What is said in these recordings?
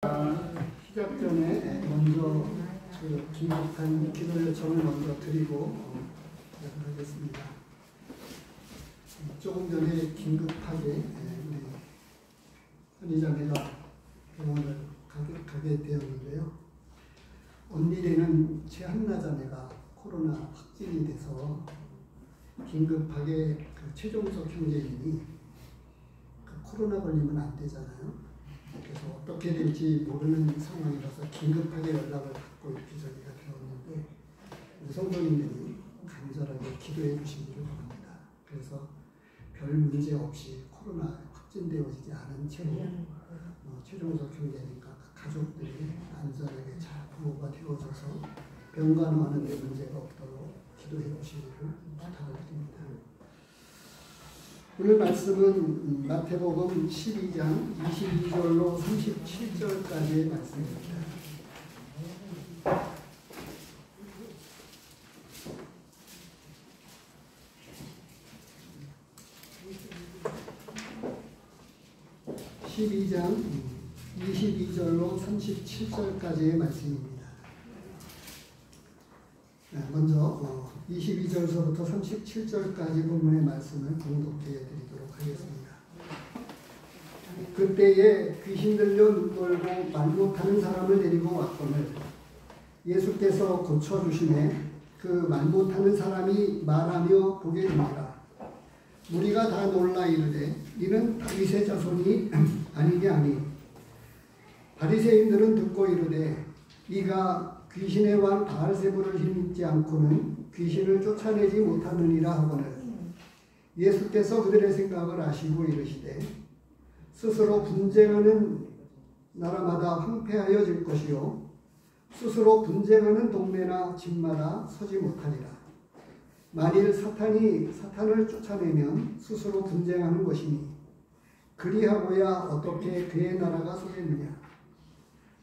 시작 전에 먼저 긴급한 기도 요청을 먼저 드리고 하겠습니다. 조금 전에 긴급하게 우리 선희자매가 병원을 가게 되었는데요. 언니네는 최한나 자매가 코로나 확진이 돼서 긴급하게 최종석 형제님이 코로나 걸리면 안 되잖아요. 그래서 어떻게 될지 모르는 상황이라서 긴급하게 연락을 받고 이렇게 저희가 되었는데 성도님들이 간절하게 기도해 주시기를 바랍니다. 그래서 별 문제 없이 코로나 확진되어지지 않은 채로 최종석 형제님과 가족들이 안전하게 잘 부모가 되어져서 병간호하는 데 문제가 없도록 기도해 주시기를 부탁을 드립니다. 오늘 말씀은 마태복음 12장 22절로 37절까지의 말씀입니다. (12장) 22절로 37절까지의 말씀입니다. 먼저 22절서부터 37절까지 본문의 말씀을 봉독해 드리도록 하겠습니다. 그때에 귀신 들려 눈 멀고 말 못하는 사람을 데리고 왔거늘 예수께서 고쳐주시매 그 말 못하는 사람이 말하며 보게 되니라. 무리가 다 놀라 이르되 이는 다윗의 자손이 아니냐 하니 바리새인들은 듣고 이르되 이가 귀신의 왕 바알세불을 힘입지 않고는 귀신을 쫓아내지 못하느니라 하거늘 예수께서 그들의 생각을 아시고 이르시되 스스로 분쟁하는 나라마다 황폐하여질 것이요 스스로 분쟁하는 동네나 집마다 서지 못하리라. 만일 사탄이 사탄을 쫓아내면 스스로 분쟁하는 것이니 그리하고야 어떻게 그의 나라가 서겠느냐.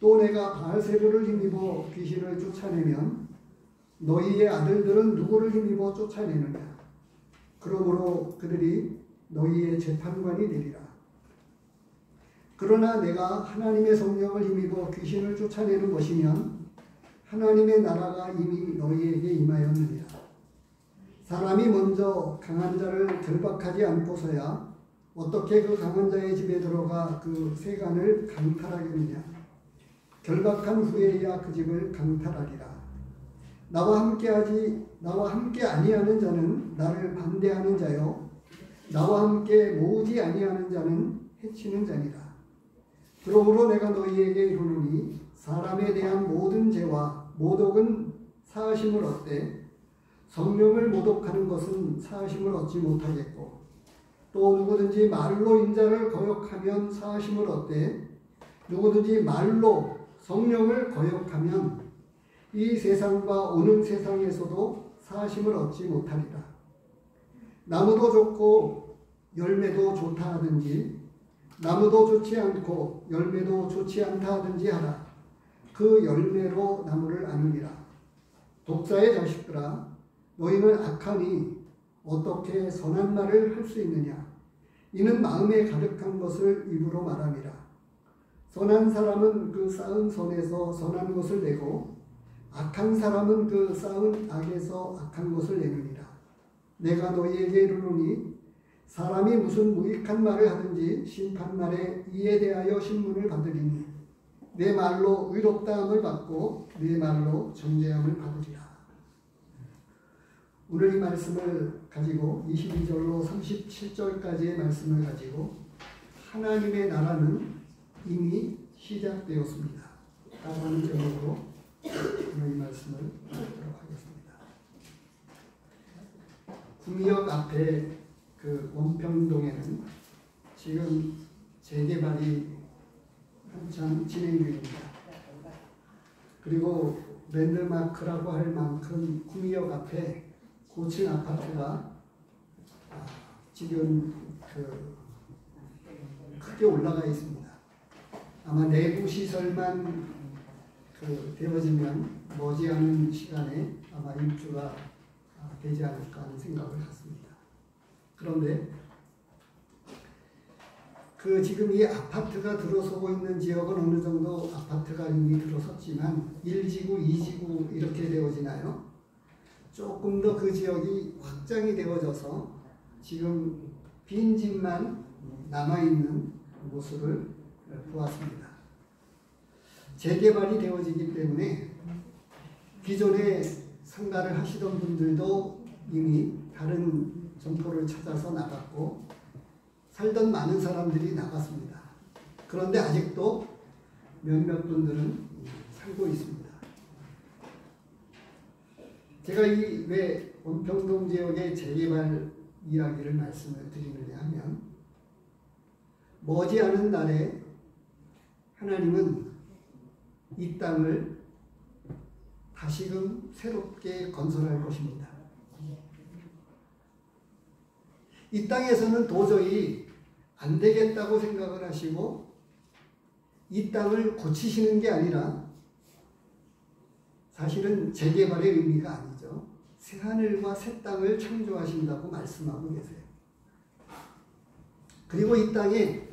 또 내가 바알세불을 힘입어 귀신을 쫓아내면 너희의 아들들은 누구를 힘입어 쫓아내느냐. 그러므로 그들이 너희의 재판관이 되리라. 그러나 내가 하나님의 성령을 힘입어 귀신을 쫓아내는 것이면 하나님의 나라가 이미 너희에게 임하였느니라. 사람이 먼저 강한 자를 결박하지 않고서야 어떻게 그 강한 자의 집에 들어가 그 세간을 강탈하겠느냐. 결박한 후에야 그 집을 강탈하리라. 나와 함께 아니하는 자는 나를 반대하는 자요 나와 함께 모으지 아니하는 자는 해치는 자니라. 그러므로 내가 너희에게 이르노니 사람에 대한 모든 죄와 모독은 사하심을 얻되 성령을 모독하는 것은 사하심을 얻지 못하겠고 또 누구든지 말로 인자를 거역하면 사하심을 얻되 누구든지 말로 성령을 거역하면 이 세상과 오는 세상에서도 사하심을 얻지 못하리라. 나무도 좋고 열매도 좋다 하든지 나무도 좋지 않고 열매도 좋지 않다 하든지 하라. 그 열매로 나무를 아느니라. 독사의 자식들아 너희는 악하니 어떻게 선한 말을 할 수 있느냐. 이는 마음에 가득한 것을 입으로 말함이라. 선한 사람은 그 쌓은 선에서 선한 것을 내고 악한 사람은 그 쌓은 악에서 악한 것을 내느니라. 내가 너희에게 이르노니 사람이 무슨 무익한 말을 하든지 심판날에 이에 대하여 신문을 받으리니 내 말로 의롭다함을 받고 내 말로 정죄함을 받으리라. 오늘 이 말씀을 가지고 22절로 37절까지의 말씀을 가지고 하나님의 나라는 이미 시작되었습니다. 라는 제목으로 오늘 이 말씀을 하도록 하겠습니다. 구미역 앞에 그 원평동에는 지금 재개발이 한창 진행 중입니다. 그리고 랜드마크라고 할 만큼 구미역 앞에 고층 아파트가 지금 크게 올라가 있습니다. 아마 내부 시설만 되어지면 머지않은 시간에 아마 입주가 되지 않을까 하는 생각을 갖습니다. 그런데 지금 이 아파트가 들어서고 있는 지역은 어느 정도 아파트가 이미 들어섰지만 1지구, 2지구 이렇게 되어지나요? 조금 더 그 지역이 확장이 되어져서 지금 빈 집만 남아있는 모습을 보았습니다. 재개발이 되어지기 때문에 기존에 상가를 하시던 분들도 이미 다른 점포를 찾아서 나갔고 살던 많은 사람들이 나갔습니다. 그런데 아직도 몇몇 분들은 살고 있습니다. 제가 왜 원평동 지역의 재개발 이야기를 말씀을 드리느냐 하면 머지않은 날에 하나님은 이 땅을 다시금 새롭게 건설할 것입니다. 이 땅에서는 도저히 안 되겠다고 생각을 하시고 이 땅을 고치시는 게 아니라 사실은 재개발의 의미가 아니죠. 새하늘과 새 땅을 창조하신다고 말씀하고 계세요. 그리고 이 땅에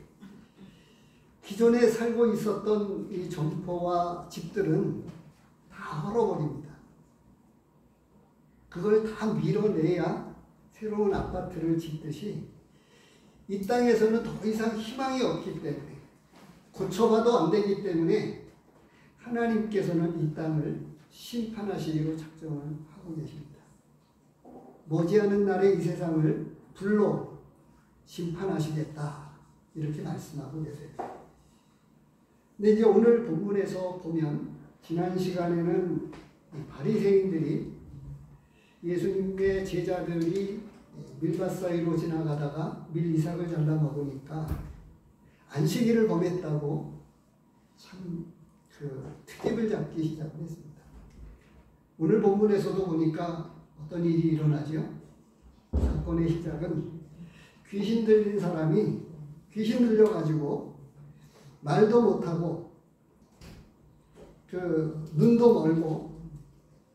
기존에 살고 있었던 이 점포와 집들은 다 헐어버립니다. 그걸 다 밀어내야 새로운 아파트를 짓듯이 이 땅에서는 더 이상 희망이 없기 때문에 고쳐봐도 안 되기 때문에 하나님께서는 이 땅을 심판하시기로 작정을 하고 계십니다. 머지않은 날에 이 세상을 불로 심판하시겠다 이렇게 말씀하고 계세요. 근데 이제 오늘 본문에서 보면 지난 시간에는 바리새인들이 예수님의 제자들이 밀밭 사이로 지나가다가 밀이삭을 잘라 먹으니까 안식일을 범했다고 참 트집을 잡기 시작을 했습니다. 오늘 본문에서도 보니까 어떤 일이 일어나죠? 사건의 시작은 귀신 들린 사람이 귀신 들려가지고 말도 못하고 눈도 멀고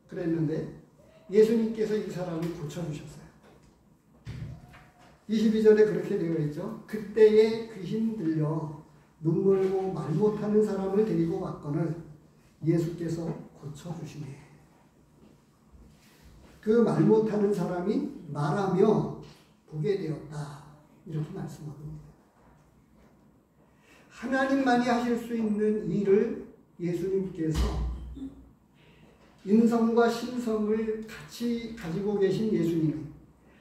그랬는데 예수님께서 이 사람을 고쳐주셨어요. 22절에 그렇게 되어 있죠. 그때에 귀신 들려 눈 멀고 말 못하는 사람을 데리고 왔거늘 예수께서 고쳐주시네. 그 말 못하는 사람이 말하며 보게 되었다. 이렇게 말씀하고 있습니다. 하나님만이 하실 수 있는 일을 예수님께서 인성과 신성을 같이 가지고 계신 예수님이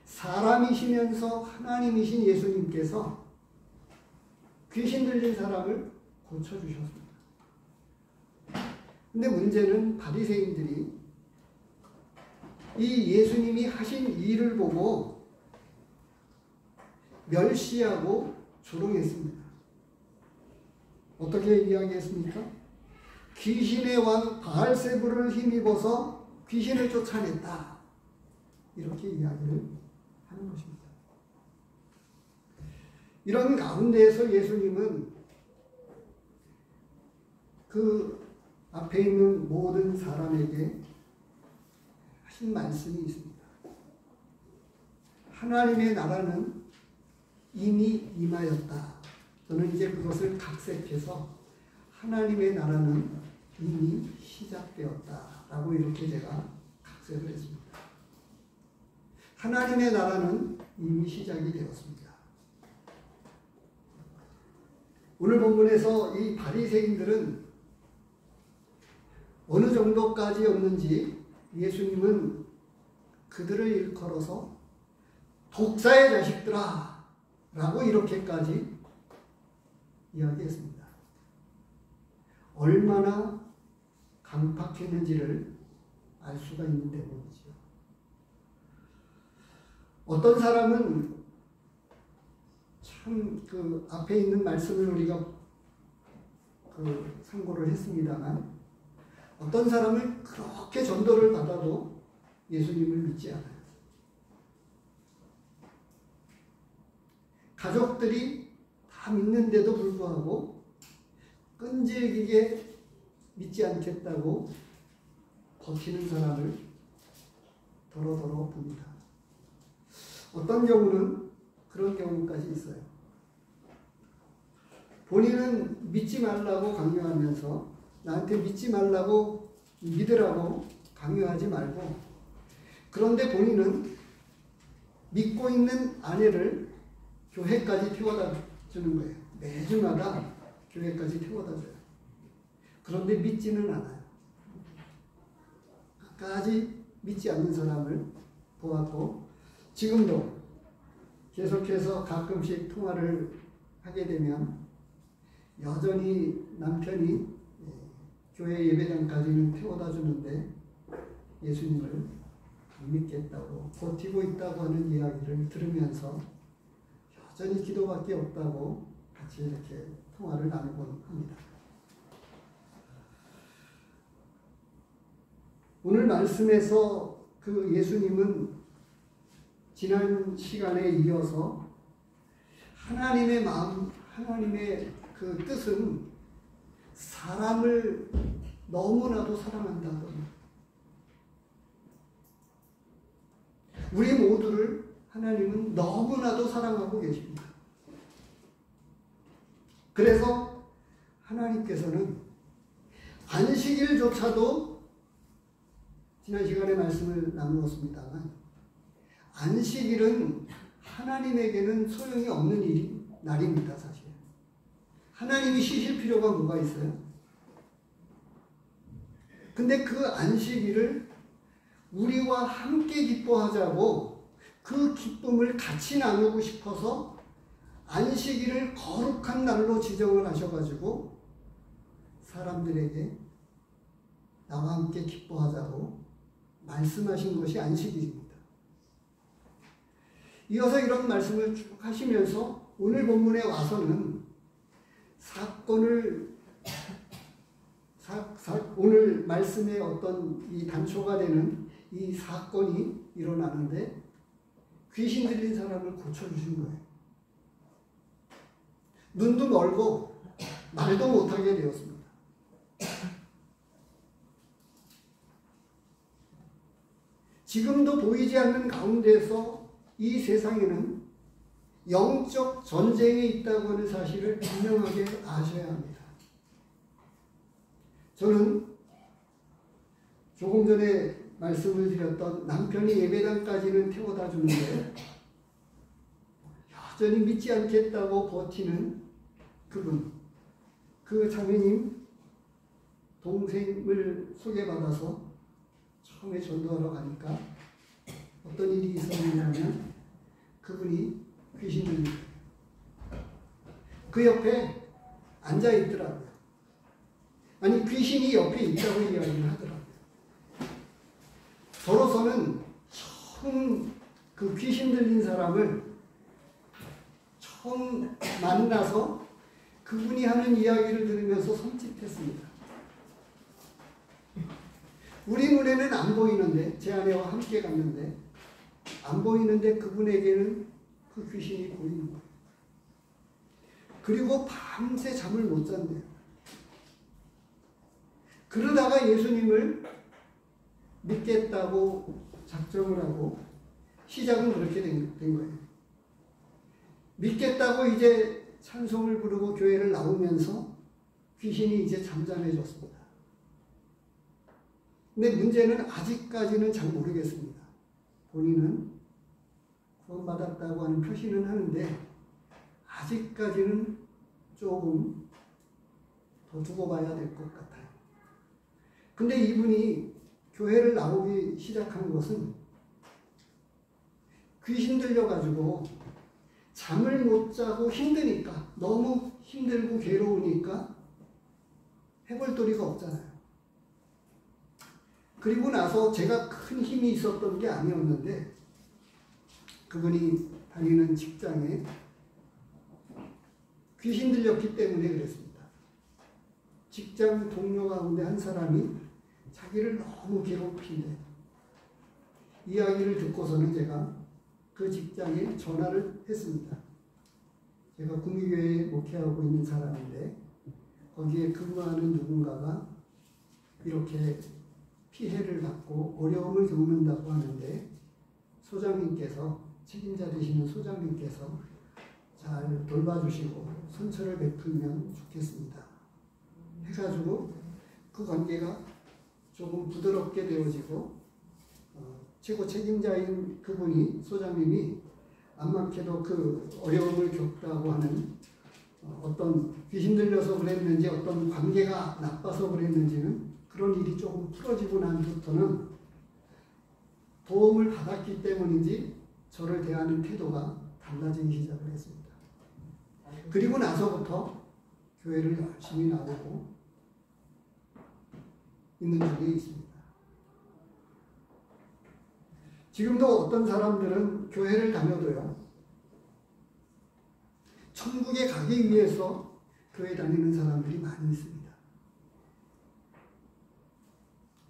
사람이시면서 하나님이신 예수님께서 귀신 들린 사람을 고쳐주셨습니다. 근데 문제는 바리새인들이 이 예수님이 하신 일을 보고 멸시하고 조롱했습니다. 어떻게 이야기했습니까? 귀신의 왕 바알세불을 힘입어서 귀신을 쫓아냈다. 이렇게 이야기를 하는 것입니다. 이런 가운데에서 예수님은 그 앞에 있는 모든 사람에게 하신 말씀이 있습니다. 하나님의 나라는 이미 임하였다. 저는 이제 그것을 각색해서 하나님의 나라는 이미 시작되었다 라고 이렇게 제가 각색을 했습니다. 하나님의 나라는 이미 시작이 되었습니다. 오늘 본문에서 이 바리새인들은 어느 정도까지였는지 예수님은 그들을 일컬어서 독사의 자식들아 라고 이렇게까지 이야기했습니다. 얼마나 강팍했는지를 알 수가 있는 대목이죠. 어떤 사람은 참 그 앞에 있는 말씀을 우리가 상고를 했습니다만 어떤 사람을 그렇게 전도를 받아도 예수님을 믿지 않아요. 가족들이 다 믿는데도 불구하고 끈질기게 믿지 않겠다고 버티는 사람을 더러더러 봅니다. 어떤 경우는 그런 경우까지 있어요. 본인은 믿지 말라고 강요하면서 나한테 믿지 말라고 믿으라고 강요하지 말고, 그런데 본인은 믿고 있는 아내를 교회까지 태워다 주는 거예요. 매주마다 교회까지 태워다 줘요. 그런데 믿지는 않아요. 끝까지 믿지 않는 사람을 보았고, 지금도 계속해서 가끔씩 통화를 하게 되면 여전히 남편이 교회 예배장까지는 태워다 주는데 예수님을 안 믿겠다고 버티고 있다고 하는 이야기를 들으면서 여전히 기도밖에 없다고 같이 이렇게 통화를 나누곤 합니다. 오늘 말씀에서 그 예수님은 지난 시간에 이어서 하나님의 마음, 하나님의 그 뜻은 사람을 너무나도 사랑한다더니 우리 모두를 하나님은 너무나도 사랑하고 계십니다. 그래서 하나님께서는 안식일조차도 지난 시간에 말씀을 나누었습니다만 안식일은 하나님에게는 소용이 없는 날입니다. 사실 하나님이 쉬실 필요가 뭐가 있어요? 근데 그 안식일을 우리와 함께 기뻐하자고 그 기쁨을 같이 나누고 싶어서 안식일을 거룩한 날로 지정을 하셔가지고 사람들에게 나와 함께 기뻐하자고 말씀하신 것이 안식일입니다. 이어서 이런 말씀을 쭉 하시면서 오늘 본문에 와서는 오늘 말씀의 어떤 이 단초가 되는 이 사건이 일어나는데 귀신 들린 사람을 고쳐주신 거예요. 눈도 멀고 말도 못하게 되었습니다. 지금도 보이지 않는 가운데서 이 세상에는 영적 전쟁이 있다고 하는 사실을 분명하게 아셔야 합니다. 저는 조금 전에 말씀을 드렸던 남편이 예배당까지는 태워다 주는데 여전히 믿지 않겠다고 버티는 그분, 그 자매님 동생을 소개받아서 처음에 전도하러 가니까 어떤 일이 있었느냐면 그분이 귀신을 그 옆에 앉아 있더라고요. 아니 귀신이 옆에 있다고 이야기를 하더라고요. 저로서는 처음 그 귀신 들린 사람을 처음 만나서 그분이 하는 이야기를 들으면서 섬찟했습니다. 우리 눈에는 안 보이는데 제 아내와 함께 갔는데 안 보이는데 그분에게는 그 귀신이 보이는 거예요. 그리고 밤새 잠을 못 잔대요. 그러다가 예수님을 믿겠다고 작정을 하고 시작은 그렇게 된 거예요. 믿겠다고 이제 찬송을 부르고 교회를 나오면서 귀신이 이제 잠잠해졌습니다. 근데 문제는 아직까지는 잘 모르겠습니다. 본인은 구원받았다고 하는 표시는 하는데 아직까지는 조금 더 두고 봐야 될 것 같아요. 근데 이분이 교회를 나오기 시작한 것은 귀신 들려가지고 잠을 못 자고 힘드니까, 너무 힘들고 괴로우니까 해볼 도리가 없잖아요. 그리고 나서 제가 큰 힘이 있었던 게 아니었는데 그분이 다니는 직장에 귀신 들렸기 때문에 그랬습니다. 직장 동료 가운데 한 사람이 자기를 너무 괴롭힌대. 이야기를 듣고서는 제가 그 직장에 전화를 했습니다. 제가 구미교회에 목회하고 있는 사람인데 거기에 근무하는 누군가가 이렇게 피해를 받고 어려움을 겪는다고 하는데 소장님께서, 책임자 되시는 소장님께서 잘 돌봐주시고 선처를 베풀면 좋겠습니다. 해가지고 그 관계가 조금 부드럽게 되어지고 최고 책임자인 그분이 소장님이 안막해도 그 어려움을 겪다고 하는 어떤 귀신 들려서 그랬는지 어떤 관계가 나빠서 그랬는지는 그런 일이 조금 풀어지고 난 후부터는 도움을 받았기 때문인지 저를 대하는 태도가 달라지기 시작을 했습니다. 그리고 나서부터 교회를 열심히 나오고 있는 중에 있습니다. 지금도 어떤 사람들은 교회를 다녀도요, 천국에 가기 위해서 교회 다니는 사람들이 많이 있습니다.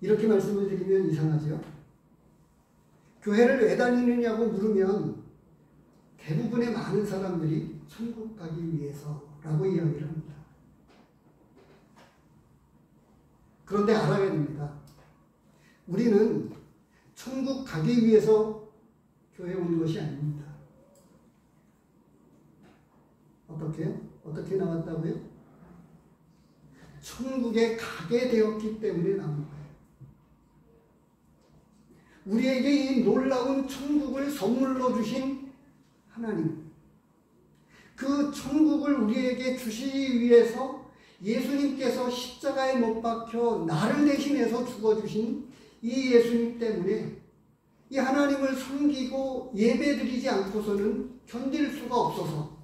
이렇게 말씀을 드리면 이상하죠? 교회를 왜 다니느냐고 물으면 대부분의 많은 사람들이 천국 가기 위해서라고 이야기를 합니다. 그런데 알아야 됩니다. 우리는 천국 가기 위해서 교회에 오는 것이 아닙니다. 어떻게요? 어떻게 나왔다고요? 천국에 가게 되었기 때문에 나온 거예요. 우리에게 이 놀라운 천국을 선물로 주신 하나님, 그 천국을 우리에게 주시기 위해서 예수님께서 십자가에 못 박혀 나를 대신해서 죽어주신 이 예수님 때문에 이 하나님을 섬기고 예배드리지 않고서는 견딜 수가 없어서,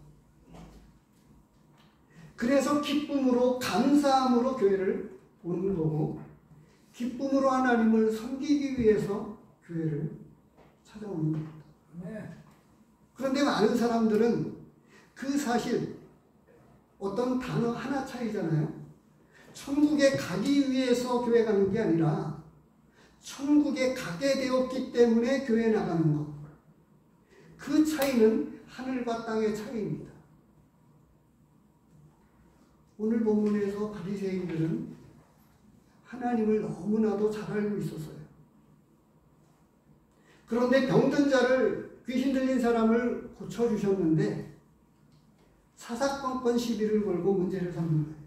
그래서 기쁨으로 감사함으로 교회를 오는 거고, 기쁨으로 하나님을 섬기기 위해서 교회를 찾아오는 겁니다. 그런데 많은 사람들은 그 사실, 어떤 단어 하나 차이잖아요. 천국에 가기 위해서 교회 가는 게 아니라 천국에 가게 되었기 때문에 교회 나가는 것. 그 차이는 하늘과 땅의 차이입니다. 오늘 본문에서 바리새인들은 하나님을 너무나도 잘 알고 있었어요. 그런데 병든 자를, 귀신 들린 사람을 고쳐주셨는데 사사건건 시비를 걸고 문제를 삼는 거예요.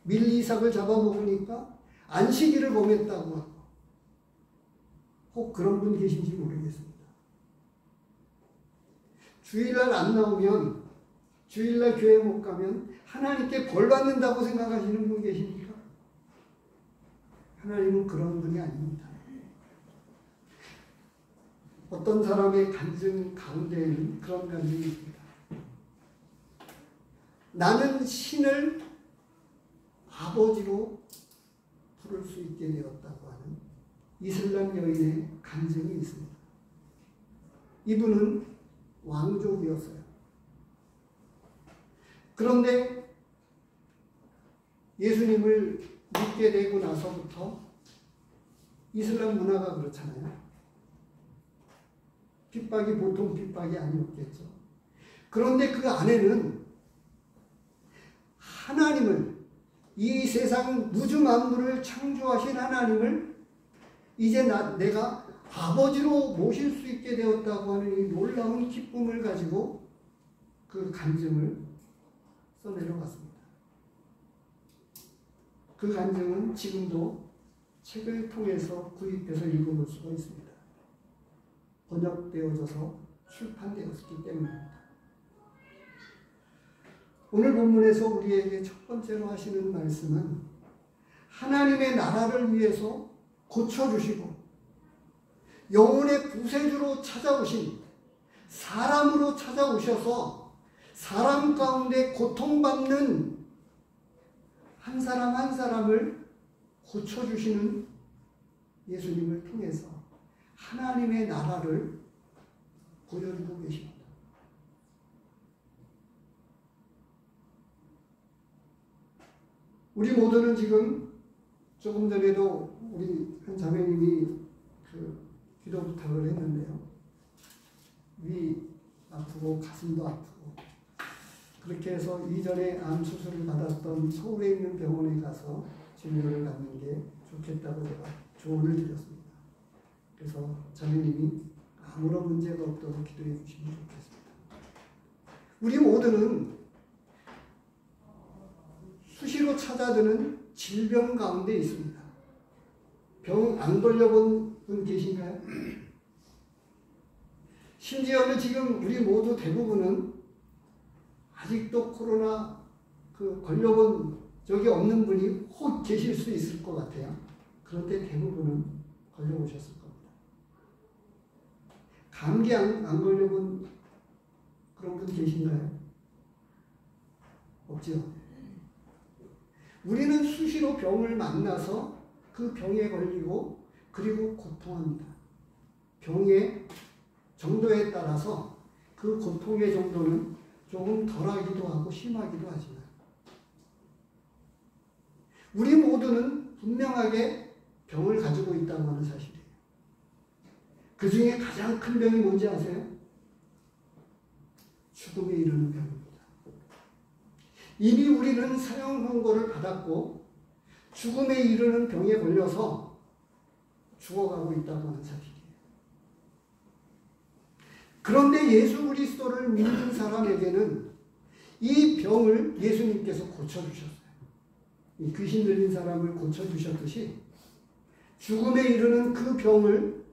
밀리삭을 잡아먹으니까 안식일을 범했다고 하고, 혹 그런 분 계신지 모르겠습니다. 주일날 안 나오면, 주일날 교회 못 가면 하나님께 벌 받는다고 생각하시는 분 계십니까? 하나님은 그런 분이 아닙니다. 어떤 사람의 간증 가운데에는 그런 간증이 있습니다. 나는 신을 아버지로 부를 수 있게 되었다고 하는 이슬람 여인의 간증이 있습니다. 이분은 왕족이었어요. 그런데 예수님을 믿게 되고 나서부터, 이슬람 문화가 그렇잖아요. 핍박이 보통 핍박이 아니었겠죠. 그런데 그 안에는 하나님을, 이 세상 무주 만물을 창조하신 하나님을 이제 내가 아버지로 모실 수 있게 되었다고 하는 이 놀라운 기쁨을 가지고 그 간증을 써내려갔습니다. 그 간증은 지금도 책을 통해서 구입해서 읽어볼 수가 있습니다. 번역되어져서 출판되었기 때문입니다. 오늘 본문에서 우리에게 첫 번째로 하시는 말씀은 하나님의 나라를 위해서 고쳐주시고 영혼의 구세주로 찾아오신, 사람으로 찾아오셔서 사람 가운데 고통받는 한 사람 한 사람을 고쳐주시는 예수님을 통해서 하나님의 나라를 보여주고 계십니다. 우리 모두는 지금 조금 전에도 우리 한 자매님이 기도 부탁을 했는데요. 위 아프고 가슴도 아프고, 그렇게 해서 이전에 암 수술을 받았던 서울에 있는 병원에 가서 진료를 받는 게 좋겠다고 제가 조언을 드렸습니다. 그래서 자매님이 아무런 문제가 없도록 기도해 주시면 좋겠습니다. 우리 모두는 수시로 찾아드는 질병 가운데 있습니다. 병 안 걸려본 분 계신가요? 심지어는 지금 우리 모두 대부분은 아직도 코로나 걸려본 적이 없는 분이 혹 계실 수 있을 것 같아요. 그런데 대부분은 걸려보셨을 겁니다. 감기 안 걸려본 그런 분 계신가요? 없죠. 우리는 수시로 병을 만나서 그 병에 걸리고 그리고 고통합니다. 병의 정도에 따라서 그 고통의 정도는 조금 덜하기도 하고 심하기도 하지만 우리 모두는 분명하게 병을 가지고 있다고 하는 사실이에요. 그 중에 가장 큰 병이 뭔지 아세요? 죽음에 이르는 병입니다. 이미 우리는 사형 선고를 받았고 죽음에 이르는 병에 걸려서 죽어가고 있다고 하는 사실이에요. 그런데 예수 그리스도를 믿는 사람에게는 이 병을 예수님께서 고쳐주셨어요. 이 귀신 들린 사람을 고쳐주셨듯이 죽음에 이르는 그 병을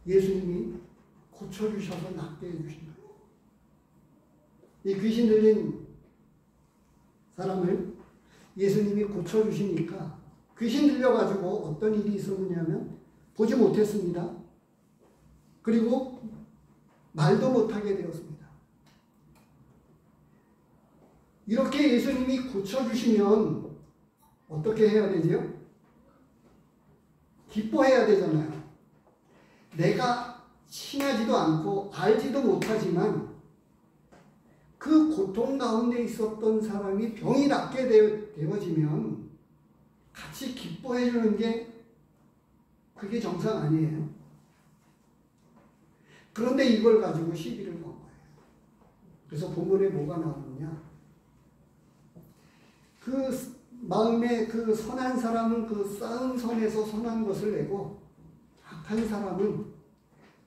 예수님이 고쳐주셔서 낫게 해주신 거예요. 이 귀신 들린 사람을 예수님이 고쳐주시니까 귀신 들려가지고 어떤 일이 있었느냐면 보지 못했습니다. 그리고 말도 못하게 되었습니다. 이렇게 예수님이 고쳐주시면 어떻게 해야 되죠? 기뻐해야 되잖아요. 내가 친하지도 않고 알지도 못하지만 그 고통 가운데 있었던 사람이 병이 낫게 되어지면 같이 기뻐해 주는 게 그게 정상 아니에요. 그런데 이걸 가지고 시비를 건 거예요. 그래서 본문에 뭐가 나오느냐? 그 마음에 그 선한 사람은 그 쌓은 선에서 선한 것을 내고 악한 사람은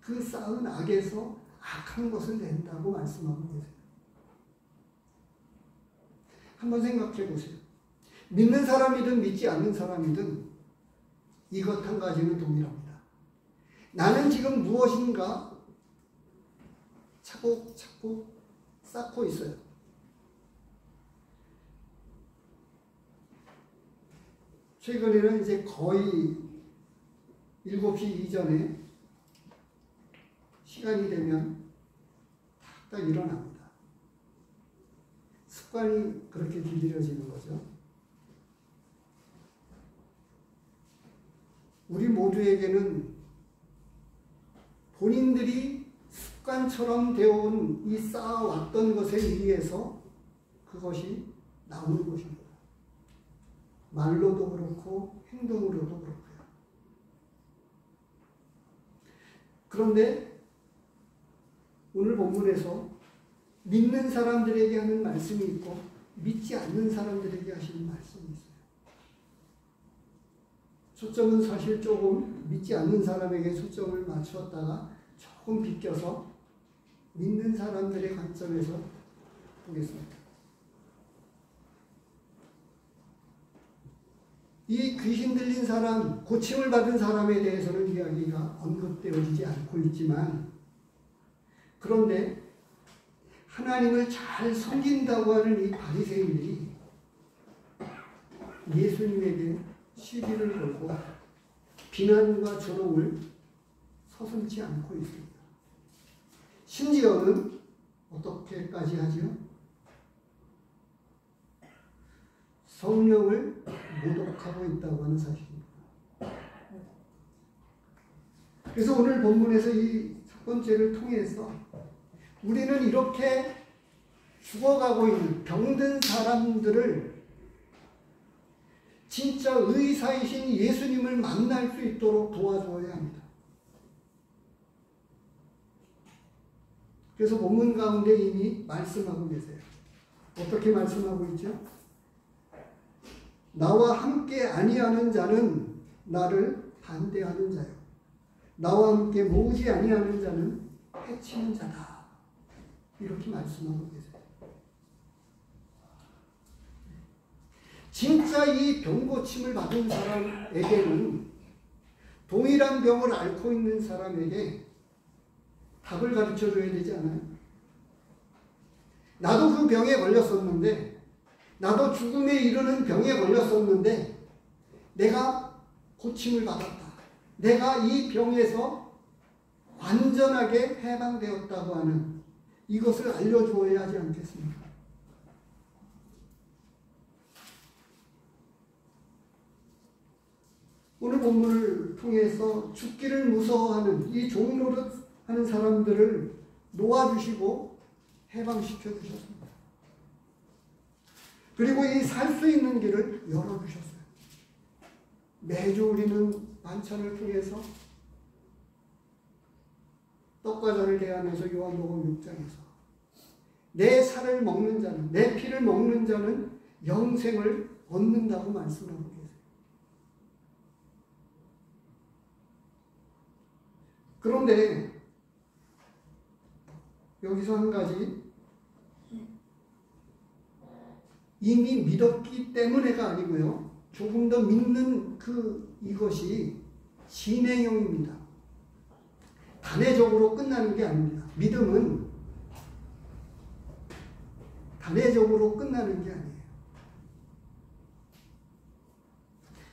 그 쌓은 악에서 악한 것을 낸다고 말씀하고 계세요. 한번 생각해 보세요. 믿는 사람이든 믿지 않는 사람이든 이것 한 가지는 동일합니다. 나는 지금 무엇인가 차곡차곡 쌓고 있어요. 최근에는 이제 거의 7시 이전에 시간이 되면 딱 일어납니다. 습관이 그렇게 길들여지는 거죠. 우리 모두에게는 본인들이 습관처럼 되어온 이 쌓아왔던 것에 의해서 그것이 나오는 것입니다. 말로도 그렇고 행동으로도 그렇고요. 그런데 오늘 본문에서 믿는 사람들에게 하는 말씀이 있고 믿지 않는 사람들에게 하시는 말씀이 있어요. 초점은 사실 조금 믿지 않는 사람에게 초점을 맞추었다가 조금 비껴서 믿는 사람들의 관점에서 보겠습니다. 이 귀신 들린 사람, 고침을 받은 사람에 대해서는 이야기가 언급되어지지 않고 있지만 그런데 하나님을 잘 섬긴다고 하는 이 바리새인들이 예수님에게 시비를 걸고 비난과 조롱을 서슴지 않고 있습니다. 심지어는 어떻게까지 하죠? 성령을 모독하고 있다고 하는 사실입니다. 그래서 오늘 본문에서 이 첫 번째를 통해서 우리는 이렇게 죽어가고 있는 병든 사람들을 진짜 의사이신 예수님을 만날 수 있도록 도와줘야 합니다. 그래서 본문 가운데 이미 말씀하고 계세요. 어떻게 말씀하고 있죠? 나와 함께 아니하는 자는 나를 반대하는 자요. 나와 함께 모으지 아니하는 자는 해치는 자다. 이렇게 말씀하고 계세요. 진짜 이 병 고침을 받은 사람에게는 동일한 병을 앓고 있는 사람에게 답을 가르쳐 줘야 되지 않아요? 나도 그 병에 걸렸었는데, 나도 죽음에 이르는 병에 걸렸었는데 내가 고침을 받았다. 내가 이 병에서 완전하게 해방되었다고 하는 이것을 알려주어야 하지 않겠습니까? 오늘 본문을 통해서 죽기를 무서워하는 이 종노릇하는 사람들을 놓아주시고 해방시켜 주셨습니다. 그리고 이 살 수 있는 길을 열어주셨어요. 매주 우리는 반찬을 통해서 떡과 잔을 대하면서 요한복음 6장에서 내 살을 먹는 자는, 내 피를 먹는 자는 영생을 얻는다고 말씀하고 계세요. 그런데 여기서 한 가지, 이미 믿었기 때문에가 아니고요, 조금 더 믿는 이것이 진행형입니다. 단회적으로 끝나는 게 아닙니다. 믿음은 단회적으로 끝나는 게 아니에요.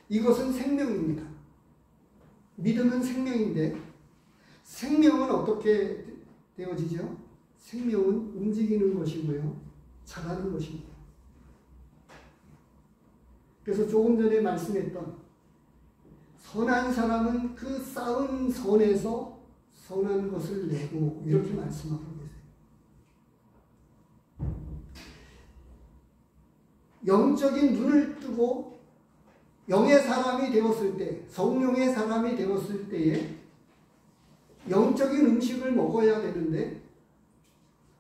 이것은 생명입니다. 믿음은 생명인데, 생명은 어떻게 되어지죠? 생명은 움직이는 것이고요, 자라는 것입니다. 그래서 조금 전에 말씀했던 선한 사람은 그 쌓은 선에서 선한 것을 내고, 이렇게 말씀하고 계세요. 영적인 눈을 뜨고 영의 사람이 되었을 때, 성령의 사람이 되었을 때에 영적인 음식을 먹어야 되는데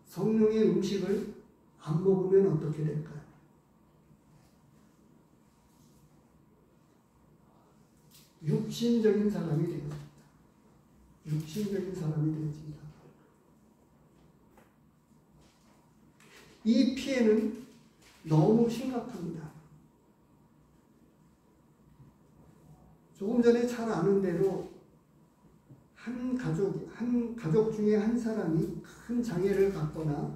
성령의 음식을 안 먹으면 어떻게 될까요? 육신적인 사람이 되어집니다. 육신적인 사람이 되어집니다. 이 피해는 너무 심각합니다. 조금 전에 잘 아는 대로 한 가족 중에 한 사람이 큰 장애를 갖거나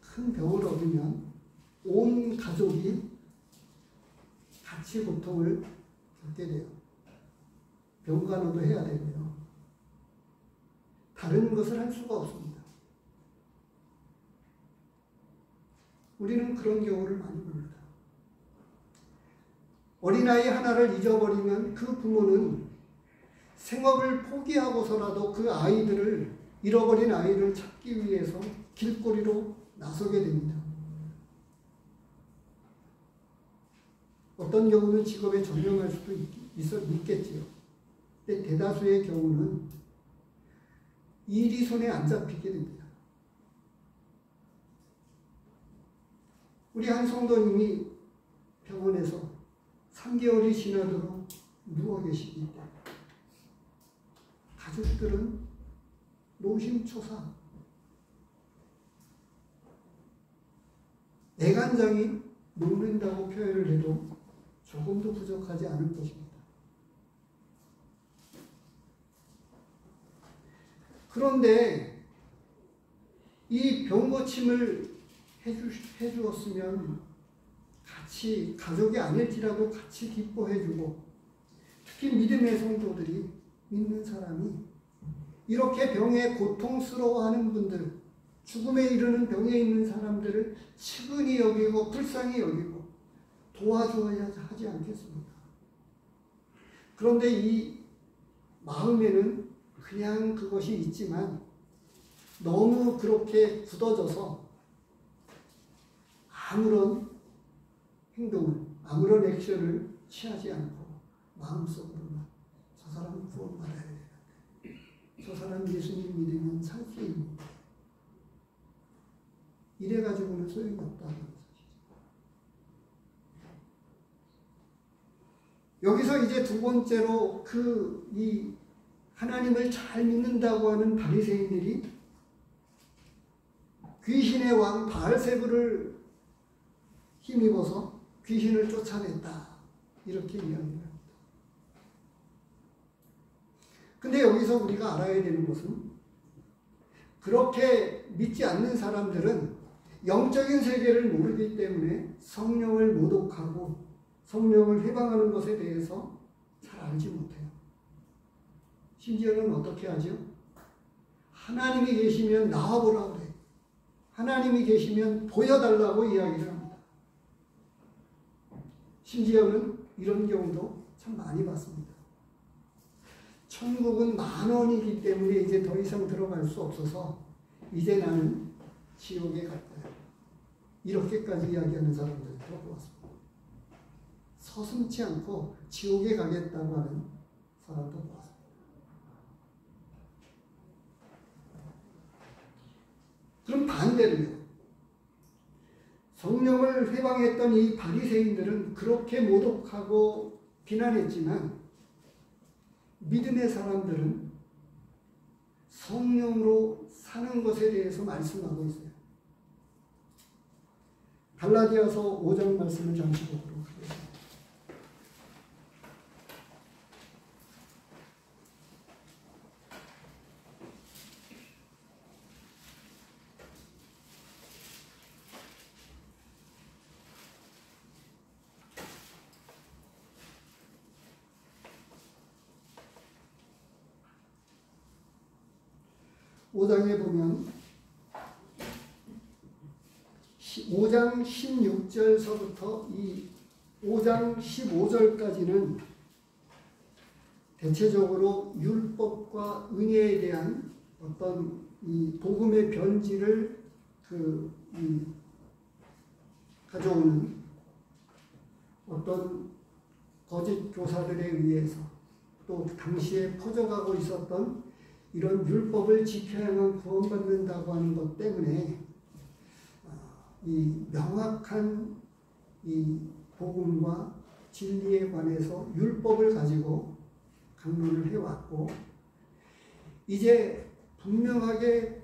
큰 병을 얻으면 온 가족이 같이 고통을 겪게 돼요. 병간호도 해야 되고요. 다른 것을 할 수가 없습니다. 우리는 그런 경우를 많이 봅니다. 어린아이 하나를 잊어버리면 그 부모는 생업을 포기하고서라도 그 아이들을, 잃어버린 아이를 찾기 위해서 길거리로 나서게 됩니다. 어떤 경우는 직업에 전념할 수도 있겠지요. 근데 대다수의 경우는 일이 손에 안 잡히게 됩니다. 우리 한 성도님이 병원에서 3개월이 지나도록 누워 계시기 때문에 가족들은 노심초사, 애간장이 녹는다고 표현을 해도 조금도 부족하지 않을 것입니다. 그런데 이 병고침을 해주었으면 같이, 가족이 아닐지라도 같이 기뻐해주고, 특히 믿음의 성도들이, 믿는 사람이 이렇게 병에 고통스러워하는 분들, 죽음에 이르는 병에 있는 사람들을 측은히 여기고 불쌍히 여기고 도와줘야 하지 않겠습니까? 그런데 이 마음에는 그냥 그것이 있지만 너무 그렇게 굳어져서 아무런 행동을, 아무런 액션을 취하지 않고 마음속으로만 저 사람은 구원받아야 되는데, 저 사람 예수님 믿으면 살 수 있는데, 이래가지고는 소용이 없다는 것이죠. 여기서 이제 두 번째로 이 하나님을 잘 믿는다고 하는 바리새인들이 귀신의 왕 바알세불을 힘입어서 귀신을 쫓아냈다. 이렇게 이야기합니다. 근데 여기서 우리가 알아야 되는 것은 그렇게 믿지 않는 사람들은 영적인 세계를 모르기 때문에 성령을 모독하고 성령을 해방하는 것에 대해서 잘 알지 못해요. 심지어는 어떻게 하죠? 하나님이 계시면 나와보라고 그래요. 하나님이 계시면 보여달라고 이야기를 합니다. 심지어는 이런 경우도 참 많이 봤습니다. 천국은 만원이기 때문에 이제 더 이상 들어갈 수 없어서 이제 나는 지옥에 갈 거야. 이렇게까지 이야기하는 사람들도 보았습니다. 서슴지 않고 지옥에 가겠다고 하는 사람도 보았습니다. 그럼 반대로요. 성령을 회방했던 이 바리새인들은 그렇게 모독하고 비난했지만 믿음의 사람들은 성령으로 사는 것에 대해서 말씀하고 있어요. 갈라디아서 5장 말씀을 잠시 보도록 하겠습니다. 5장에 보면 5장 16절서부터 이 5장 15절까지는 대체적으로 율법과 은혜에 대한 어떤 이 복음의 변질을 가져오는 어떤 거짓 교사들에 의해서 또 당시에 퍼져가고 있었던 이런 율법을 지켜야만 구원받는다고 하는 것 때문에 이 명확한 이 복음과 진리에 관해서 율법을 가지고 강론을 해왔고, 이제 분명하게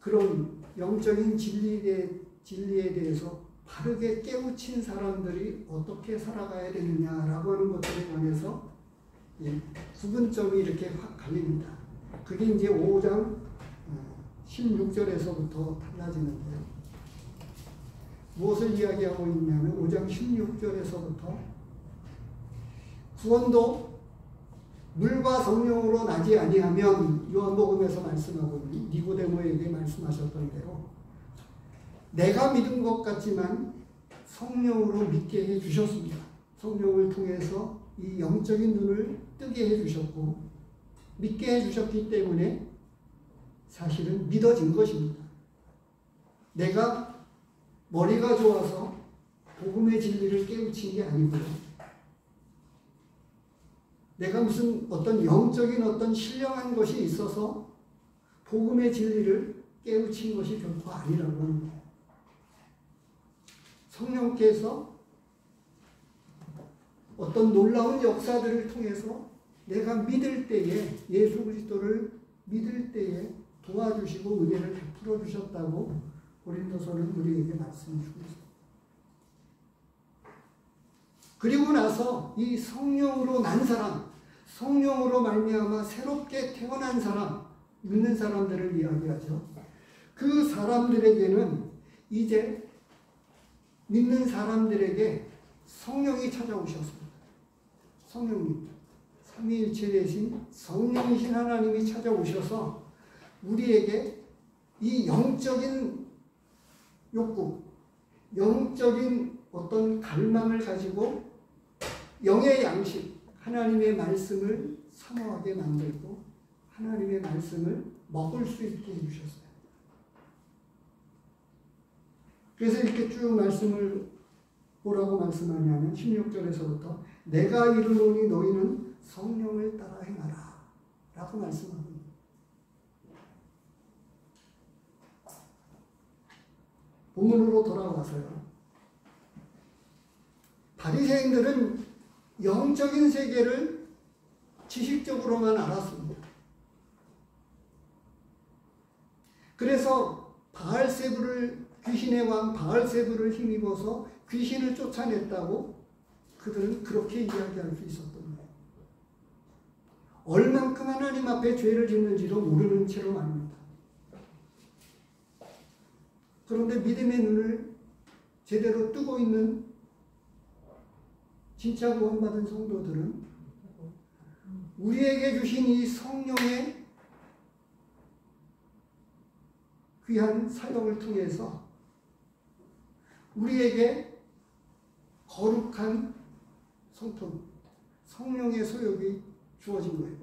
그런 영적인 진리에 대해서 바르게 깨우친 사람들이 어떻게 살아가야 되느냐라고 하는 것들에 관해서 구분점이 이렇게 확 갈립니다. 그게 이제 5장 16절에서부터 달라지는데요. 무엇을 이야기하고 있냐면 5장 16절에서부터 구원도 물과 성령으로 나지 아니하면, 요한복음에서 말씀하고 있는 니고데모에게 말씀하셨던 대로 내가 믿은 것 같지만 성령으로 믿게 해주셨습니다. 성령을 통해서 이 영적인 눈을 뜨게 해주셨고 믿게 해주셨기 때문에 사실은 믿어진 것입니다. 내가 머리가 좋아서 복음의 진리를 깨우친 게 아니고요. 내가 무슨 어떤 영적인 어떤 신령한 것이 있어서 복음의 진리를 깨우친 것이 결코 아니라고 하는 거예요. 성령께서 어떤 놀라운 역사들을 통해서 내가 믿을 때에, 예수 그리스도를 믿을 때에 도와주시고 은혜를 베풀어 주셨다고 고린도서는 우리에게 말씀해 주고 있습니다. 그리고 나서 이 성령으로 난 사람, 성령으로 말미암아 새롭게 태어난 사람, 믿는 사람들을 이야기하죠. 그 사람들에게는 이제 믿는 사람들에게 성령이 찾아오셨습니다. 성령님, 삼위일체 되신 성령이신 하나님이 찾아오셔서 우리에게 이 영적인 욕구, 영적인 어떤 갈망을 가지고 영의 양식, 하나님의 말씀을 사모하게 만들고 하나님의 말씀을 먹을 수 있게 해주셨어요. 그래서 이렇게 쭉 말씀을 뭐라고 말씀하냐면 16절에서부터 내가 이르노니 너희는 성령을 따라 행하라 라고 말씀합니다. 본문으로 돌아와서요. 바리새인들은 영적인 세계를 지식적으로만 알았습니다. 그래서 귀신의 왕 바알세불을 힘입어서 귀신을 쫓아냈다고 그들은 그렇게 이야기할 수 있었던 거예요. 얼만큼 하나님 앞에 죄를 짓는지도 모르는 채로 말입니다. 그런데 믿음의 눈을 제대로 뜨고 있는 진짜 구원받은 성도들은 우리에게 주신 이 성령의 귀한 사역을 통해서 우리에게 거룩한 성품, 성령의 소욕이 주어진 거예요.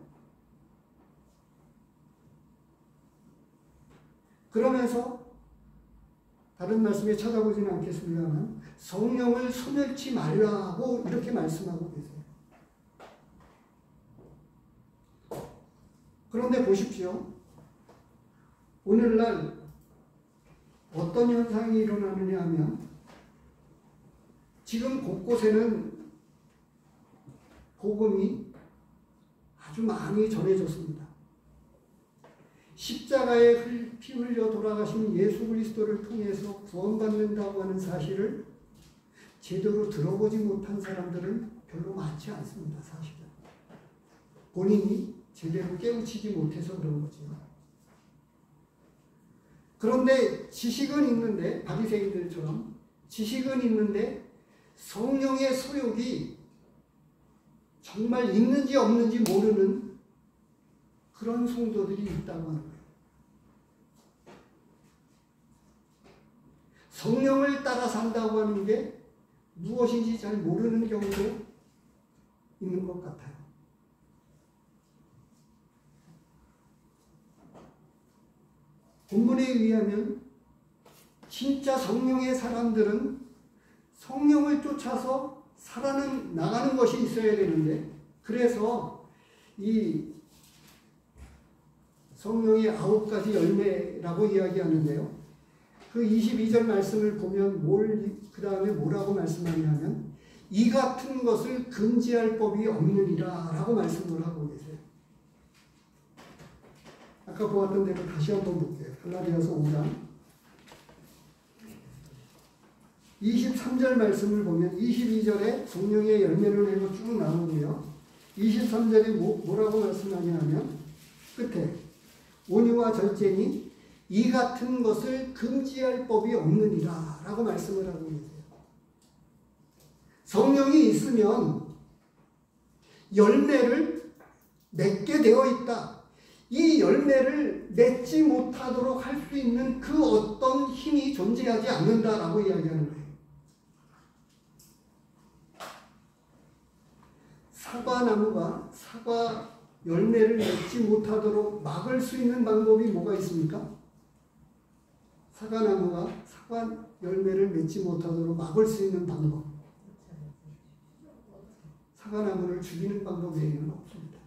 그러면서 다른 말씀에 찾아보지는 않겠습니다만 성령을 소멸치 말라고 이렇게 말씀하고 계세요. 그런데 보십시오. 오늘날 어떤 현상이 일어나느냐 하면 지금 곳곳에는 복음이 아주 많이 전해졌습니다. 십자가에 피 흘려 돌아가신 예수 그리스도를 통해서 구원받는다고 하는 사실을 제대로 들어보지 못한 사람들은 별로 많지 않습니다. 사실은. 본인이 제대로 깨우치지 못해서 그런 거죠. 그런데 지식은 있는데, 바리새인들처럼 지식은 있는데 성령의 소욕이 정말 있는지 없는지 모르는 그런 성도들이 있다고 하는 거예요. 성령을 따라 산다고 하는 게 무엇인지 잘 모르는 경우도 있는 것 같아요. 본문에 의하면 진짜 성령의 사람들은 성령을 쫓아서 나가는 것이 있어야 되는데, 그래서 이 성령의 9가지 열매라고 이야기하는데요. 그 22절 말씀을 보면 그 다음에 뭐라고 말씀하냐면 이 같은 것을 금지할 법이 없느니라 라고 말씀을 하고 계세요. 아까 보았던 대로 다시 한번 볼게요. 갈라디아서 5장 23절 말씀을 보면 22절에 성령의 열매를 해서 쭉 나오고요. 23절에 뭐라고 말씀하냐면 끝에 온유와 절제니 이 같은 것을 금지할 법이 없느니라 라고 말씀을 하고 계세요. 성령이 있으면 열매를 맺게 되어 있다. 이 열매를 맺지 못하도록 할 수 있는 그 어떤 힘이 존재하지 않는다라고 이야기하는 거예요. 사과나무가 사과 열매를 맺지 못하도록 막을 수 있는 방법이 뭐가 있습니까? 사과나무가 사과 열매를 맺지 못하도록 막을 수 있는 방법. 사과나무를 죽이는 방법 외에는 없습니다.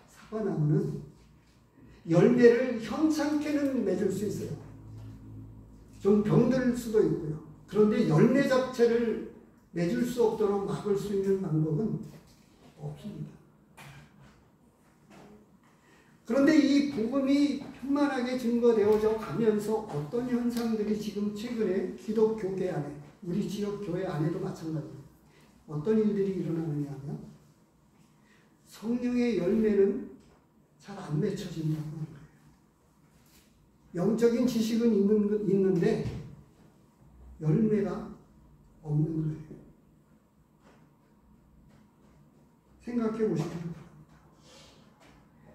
사과나무는 열매를 현찮게는 맺을 수 있어요. 좀 병들 수도 있고요. 그런데 열매 자체를 맺을 수 없도록 막을 수 있는 방법은 없습니다. 그런데 이 복음이 편만하게 증거되어져 가면서 어떤 현상들이 지금 최근에 기독교계 안에, 우리 지역 교회 안에도 마찬가지입니다. 어떤 일들이 일어나느냐 하면 성령의 열매는 잘 안 맺혀진다고 하는 거예요. 영적인 지식은 있는데 열매가 없는 거예요. 생각해 보시기 바랍니다.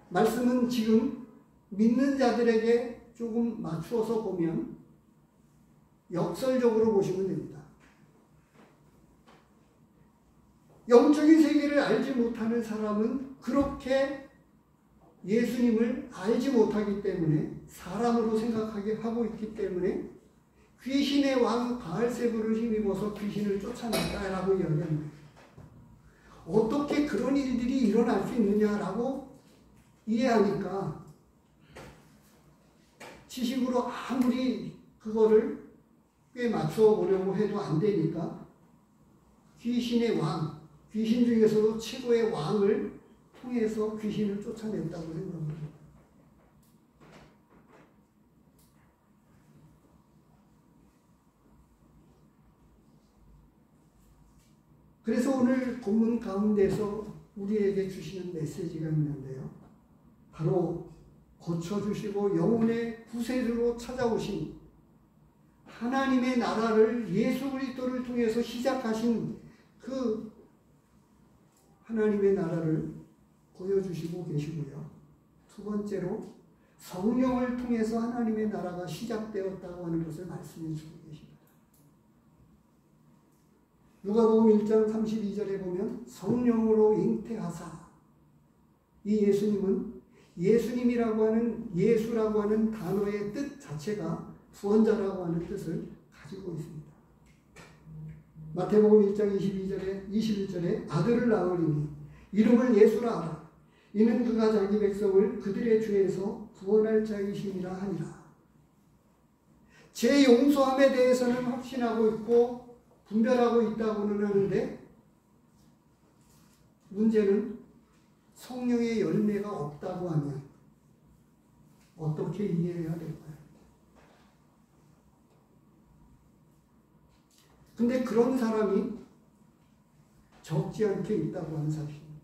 말씀은 지금 믿는 자들에게 조금 맞추어서 보면 역설적으로 보시면 됩니다. 영적인 세계를 알지 못하는 사람은 그렇게 예수님을 알지 못하기 때문에 사람으로 생각하게 하고 있기 때문에 귀신의 왕 바알세불을 힘입어서 귀신을 쫓아냈다라고 이야기합니다. 어떻게 그런 일들이 일어날 수 있느냐라고 이해하니까 지식으로 아무리 그거를 꽤 맞춰 보려고 해도 안 되니까 귀신의 왕, 귀신 중에서도 최고의 왕을 통해서 귀신을 쫓아냈다고 생각합니다. 그래서 오늘 본문 가운데서 우리에게 주시는 메시지가 있는데요. 바로 고쳐주시고 영혼의 구세주로 찾아오신 하나님의 나라를 예수 그리스도를 통해서 시작하신 그 하나님의 나라를 보여주시고 계시고요. 두 번째로 성령을 통해서 하나님의 나라가 시작되었다고 하는 것을 말씀해 주고 계십니다. 누가복음 1장 32절에 보면 성령으로 잉태하사, 이 예수님은 예수님이라고 하는 예수라고 하는 단어의 뜻 자체가 구원자라고 하는 뜻을 가지고 있습니다. 마태복음 1장 21절에 아들을 낳으리니 이름을 예수라 하라. 이는 그가 자기 백성을 그들의 죄에서 구원할 자이심이라 하니라. 죄 용서함에 대해서는 확신하고 있고 분별하고 있다고는 하는데 문제는 성령의 열매가 없다고 하면 어떻게 이해해야 될까요? 근데 그런 사람이 적지 않게 있다고 하는 사실입니다.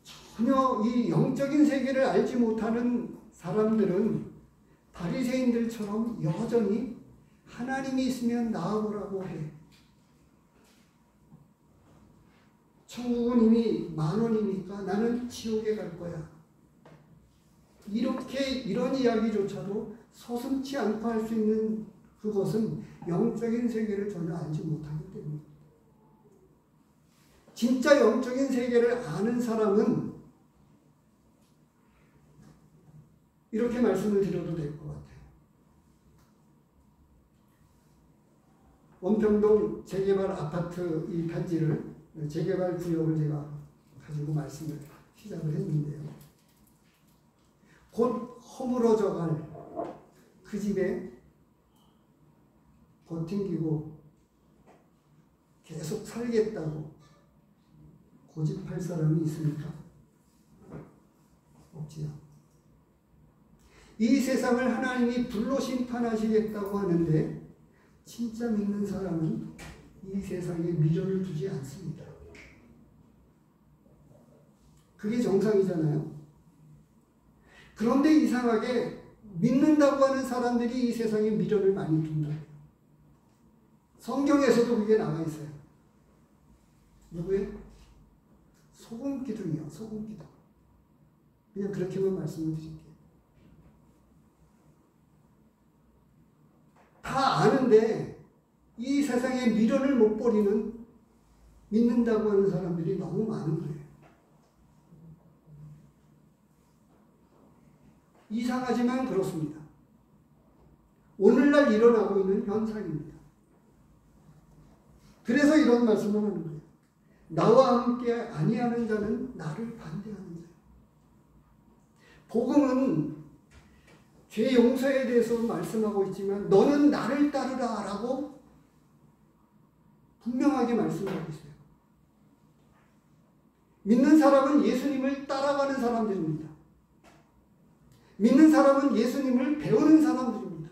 전혀 이 영적인 세계를 알지 못하는 사람들은 바리새인들처럼 여전히 하나님이 있으면 나아보라고 해. 천국은 이미 10,000원이니까 나는 지옥에 갈 거야. 이런 이야기조차도 서슴지 않고 할 수 있는 그것은 영적인 세계를 전혀 알지 못하기 때문입니다. 진짜 영적인 세계를 아는 사람은 이렇게 말씀을 드려도 될 것 같아요. 원평동 재개발 아파트 이 단지를 재개발 구역을 제가 가지고 말씀을 시작을 했는데요. 곧 허물어져 갈 그 집에 버팅기고 계속 살겠다고 고집할 사람이 있습니까? 없지요. 이 세상을 하나님이 불로 심판하시겠다고 하는데 진짜 믿는 사람은 이 세상에 미련을 두지 않습니다. 그게 정상이잖아요. 그런데 이상하게 믿는다고 하는 사람들이 이 세상에 미련을 많이 둔다. 성경에서도 그게 나와 있어요. 누구예요? 소금기둥이요. 소금기둥. 그냥 그렇게만 말씀을 드릴게요. 다 아는데 이 세상에 미련을 못 버리는 믿는다고 하는 사람들이 너무 많은 거예요. 이상하지만 그렇습니다. 오늘날 일어나고 있는 현상입니다. 그래서 이런 말씀을 하는 거예요. 나와 함께 아니하는 자는 나를 반대하는 자예요. 복음은 죄 용서에 대해서 말씀하고 있지만 너는 나를 따르라 라고 분명하게 말씀하고 있어요. 믿는 사람은 예수님을 따라가는 사람들입니다. 믿는 사람은 예수님을 배우는 사람들입니다.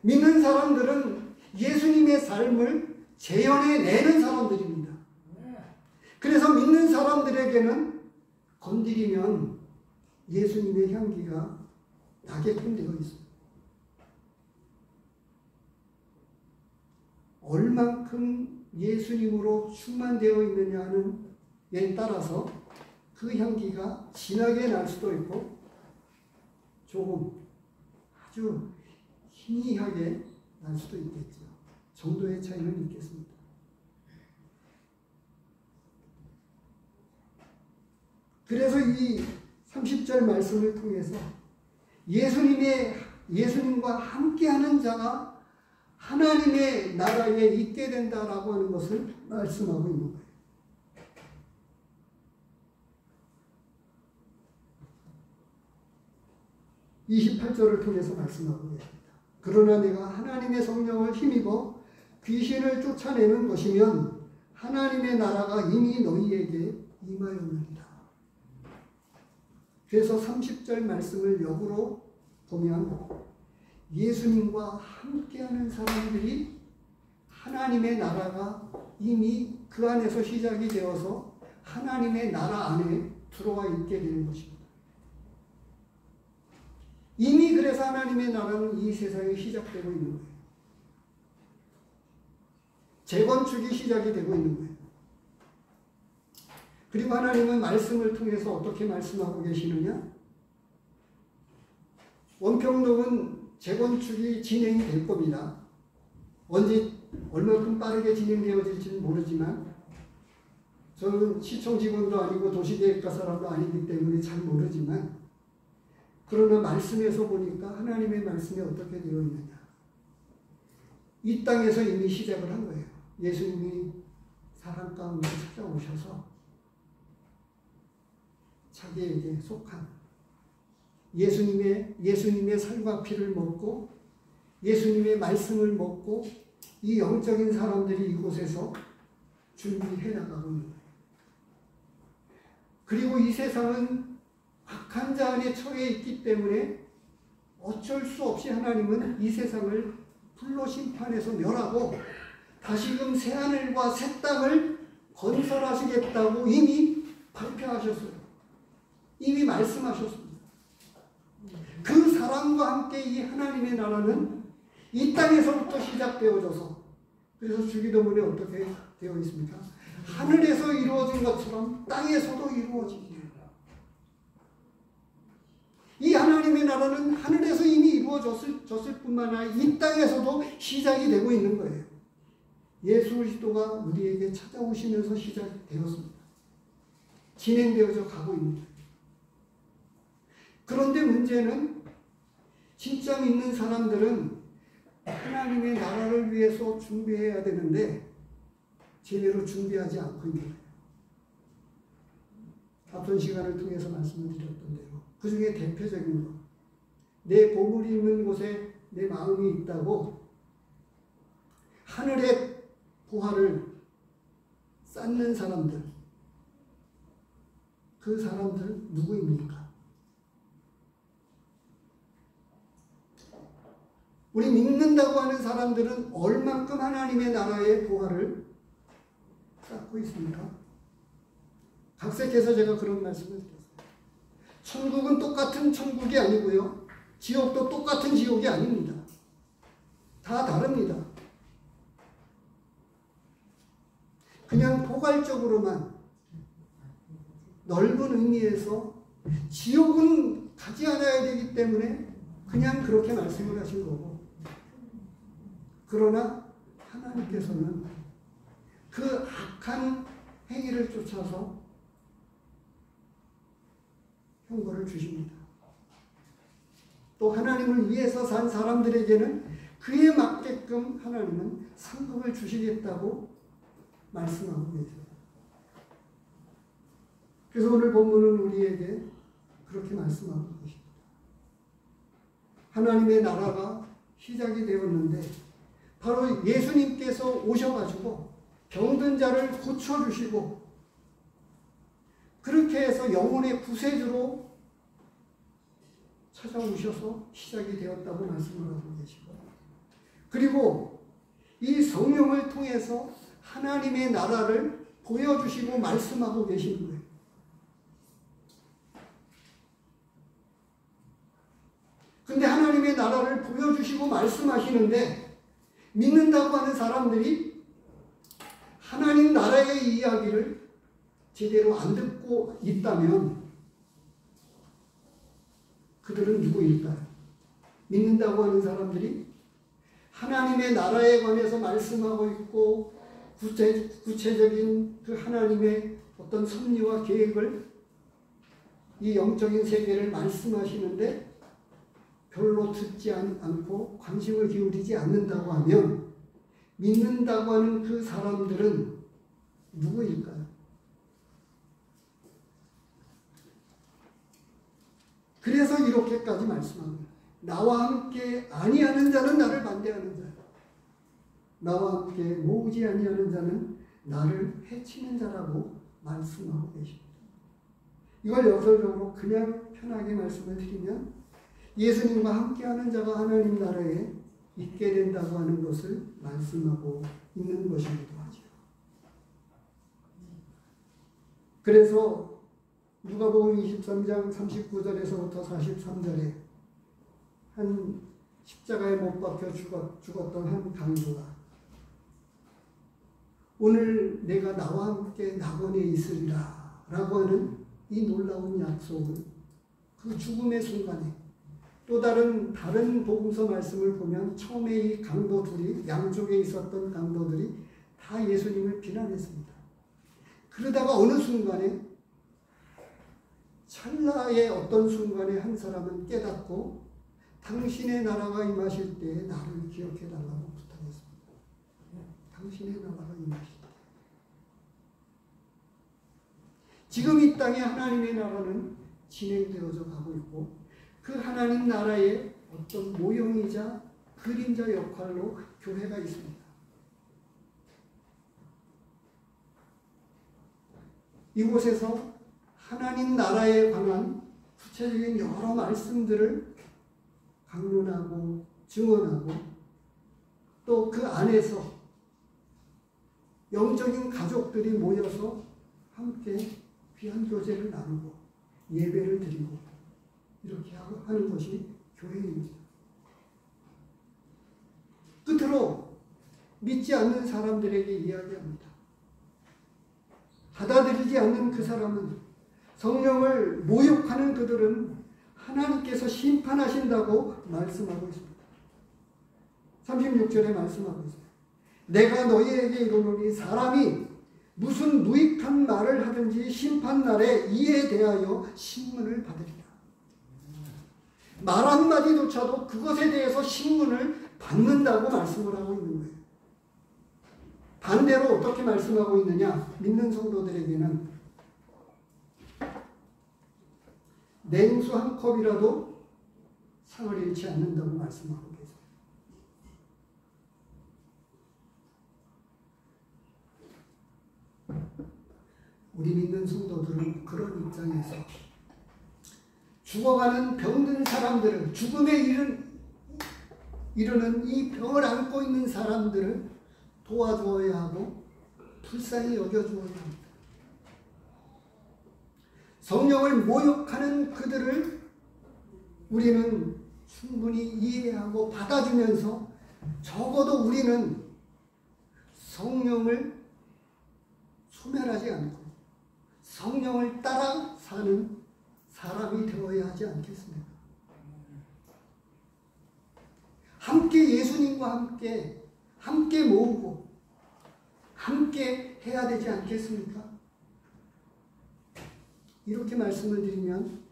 믿는 사람들은 예수님의 삶을 재현해내는 사람들입니다. 그래서 믿는 사람들에게는 건드리면 예수님의 향기가 나게끔 되어 있습니다. 얼만큼 예수님으로 충만되어 있느냐에 따라서 그 향기가 진하게 날 수도 있고 조금 아주 희미하게 날 수도 있겠죠. 정도의 차이는 있겠습니다. 그래서 이 30절 말씀을 통해서 예수님과 함께하는 자가 하나님의 나라에 있게 된다라고 하는 것을 말씀하고 있는 거예요. 28절을 통해서 말씀하고 계십니다. 그러나 내가 하나님의 성령을 힘입어 귀신을 쫓아내는 것이면 하나님의 나라가 이미 너희에게 임하였느니라. 그래서 30절 말씀을 역으로 보면 예수님과 함께하는 사람들이 하나님의 나라가 이미 그 안에서 시작이 되어서 하나님의 나라 안에 들어와 있게 되는 것입니다. 이미 그래서 하나님의 나라는 이 세상에 시작되고 있는 거예요. 재건축이 시작이 되고 있는 거예요. 그리고 하나님은 말씀을 통해서 어떻게 말씀하고 계시느냐? 원평동은 재건축이 진행이 될 겁니다. 언제 얼마큼 빠르게 진행되어질지는 모르지만 저는 시청 직원도 아니고 도시계획과 사람도 아니기 때문에 잘 모르지만 그러나 말씀에서 보니까 하나님의 말씀이 어떻게 되어 있느냐. 이 땅에서 이미 시작을 한 거예요. 예수님이 사람 가운데 찾아오셔서 자기에게 속한 예수님의 살과 피를 먹고 예수님의 말씀을 먹고 이 영적인 사람들이 이곳에서 준비해 나가고 있는 거예요. 그리고 이 세상은 악한 자 안에 처해 있기 때문에 어쩔 수 없이 하나님은 이 세상을 불로 심판해서 멸하고 다시금 새하늘과 새 땅을 건설하시겠다고 이미 발표하셨어요. 이미 말씀하셨습니다. 그 사랑과 함께 이 하나님의 나라는 이 땅에서부터 시작되어져서 그래서 주기도문에 어떻게 되어 있습니까? 하늘에서 이루어진 것처럼 땅에서도 이루어지게. 이 하나님의 나라는 하늘에서 이미 이루어졌을 뿐만 아니라 이 땅에서도 시작이 되고 있는 거예요. 예수 그리스도가 우리에게 찾아오시면서 시작되었습니다. 진행되어져 가고 있는 거예요. 그런데 문제는 진짜 믿는 사람들은 하나님의 나라를 위해서 준비해야 되는데 제대로 준비하지 않고 있는 거예요. 앞선 시간을 통해서 말씀을 드렸던 대로 그 중에 대표적인 것, 내 보물이 있는 곳에 내 마음이 있다고 하늘의 보화를 쌓는 사람들, 그 사람들 누구입니까? 우리 믿는다고 하는 사람들은 얼만큼 하나님의 나라의 보화를 쌓고 있습니까? 각색해서 제가 그런 말씀을 드렸어요. 천국은 똑같은 천국이 아니고요. 지옥도 똑같은 지옥이 아닙니다. 다 다릅니다. 그냥 포괄적으로만 넓은 의미에서 지옥은 가지 않아야 되기 때문에 그냥 그렇게 말씀을 하신 거고, 그러나 하나님께서는 그 악한 행위를 쫓아서 형벌을 주십니다. 또 하나님을 위해서 산 사람들에게는 그에 맞게끔 하나님은 상급을 주시겠다고 말씀하고 계세요. 그래서 오늘 본문은 우리에게 그렇게 말씀하고 계십니다. 하나님의 나라가 시작이 되었는데 바로 예수님께서 오셔가지고 병든 자를 고쳐주시고 그렇게 해서 영혼의 구세주로 찾아오셔서 시작이 되었다고 말씀을 하고 계시고, 그리고 이 성령을 통해서 하나님의 나라를 보여주시고 말씀하고 계시는 거예요. 근데 하나님의 나라를 보여주시고 말씀하시는데 믿는다고 하는 사람들이 하나님 나라의 이야기를 제대로 안 듣고 있다면 그들은 누구일까요? 믿는다고 하는 사람들이 하나님의 나라에 관해서 말씀하고 있고 구체적인 그 하나님의 어떤 섭리와 계획을 이 영적인 세계를 말씀하시는데 별로 듣지 않고 관심을 기울이지 않는다고 하면 믿는다고 하는 그 사람들은 누구일까요? 그래서 이렇게까지 말씀합니다. 나와 함께 아니하는 자는 나를 반대하는 자, 나와 함께 모으지 아니하는 자는 나를 해치는 자라고 말씀하고 계십니다. 이걸 역설적으로 그냥 편하게 말씀을 드리면 예수님과 함께하는 자가 하나님 나라에 있게 된다고 하는 것을 말씀하고 있는 것이기도 하죠. 그래서 누가복음 23장 39절에서부터 43절에 한 십자가에 못 박혀 죽었던 한 강도가 오늘 내가 나와 함께 낙원에 있으리라 라고 하는 이 놀라운 약속을 그 죽음의 순간에 또 다른 복음서 말씀을 보면 처음에 이 강도들이 양쪽에 있었던 강도들이 다 예수님을 비난했습니다. 그러다가 어느 순간에 찰나의 어떤 순간에 한 사람은 깨닫고 당신의 나라가 임하실 때에 나를 기억해 달라고 부탁했습니다. 당신의 나라가 임하실 때. 지금 이 땅에 하나님의 나라는 진행되어져 가고 있고 그 하나님 나라의 어떤 모형이자 그림자 역할로 교회가 있습니다. 이곳에서 하나님 나라에 관한 구체적인 여러 말씀들을 강론하고 증언하고 또 그 안에서 영적인 가족들이 모여서 함께 귀한 교제를 나누고 예배를 드리고 이렇게 하는 것이 교회입니다. 끝으로 믿지 않는 사람들에게 이야기합니다. 받아들이지 않는 그 사람은 성령을 모욕하는 그들은 하나님께서 심판하신다고 말씀하고 있습니다. 36절에 말씀하고 있습니다. 내가 너희에게 이르노니 사람이 무슨 무익한 말을 하든지 심판날에 이에 대하여 신문을 받으리라. 말 한마디조차도 그것에 대해서 신문을 받는다고 말씀을 하고 있는 거예요. 반대로 어떻게 말씀하고 있느냐? 믿는 성도들에게는 냉수 한 컵이라도 상을 잃지 않는다고 말씀하고 계세요. 우리 믿는 성도들은 그런 입장에서 죽어가는 병든 사람들을, 죽음에 이르는 이 병을 안고 있는 사람들을 도와주어야 하고 불쌍히 여겨주어야 합니다. 성령을 모욕하는 그들을 우리는 충분히 이해하고 받아주면서 적어도 우리는 성령을 소멸하지 않고 성령을 따라 사는 사람이 되어야 하지 않겠습니까? 함께 예수님과 함께 모으고 함께 해야 되지 않겠습니까? 이렇게 말씀을 드리면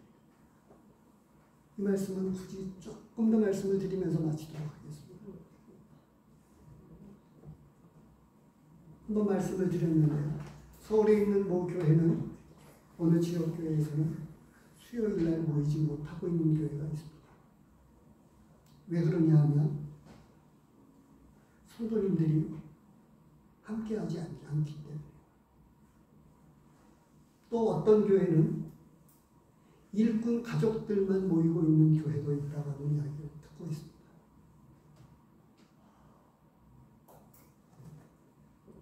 이 말씀은 굳이 조금 더 말씀을 드리면서 마치도록 하겠습니다. 한번 말씀을 드렸는데요. 서울에 있는 모 교회는 어느 지역교회에서는 수요일날 모이지 못하고 있는 교회가 있습니다. 왜 그러냐 하면 성도님들이 함께하지 않기 때문에. 또 어떤 교회는 일꾼 가족들만 모이고 있는 교회도 있다는 이야기를 듣고 있습니다.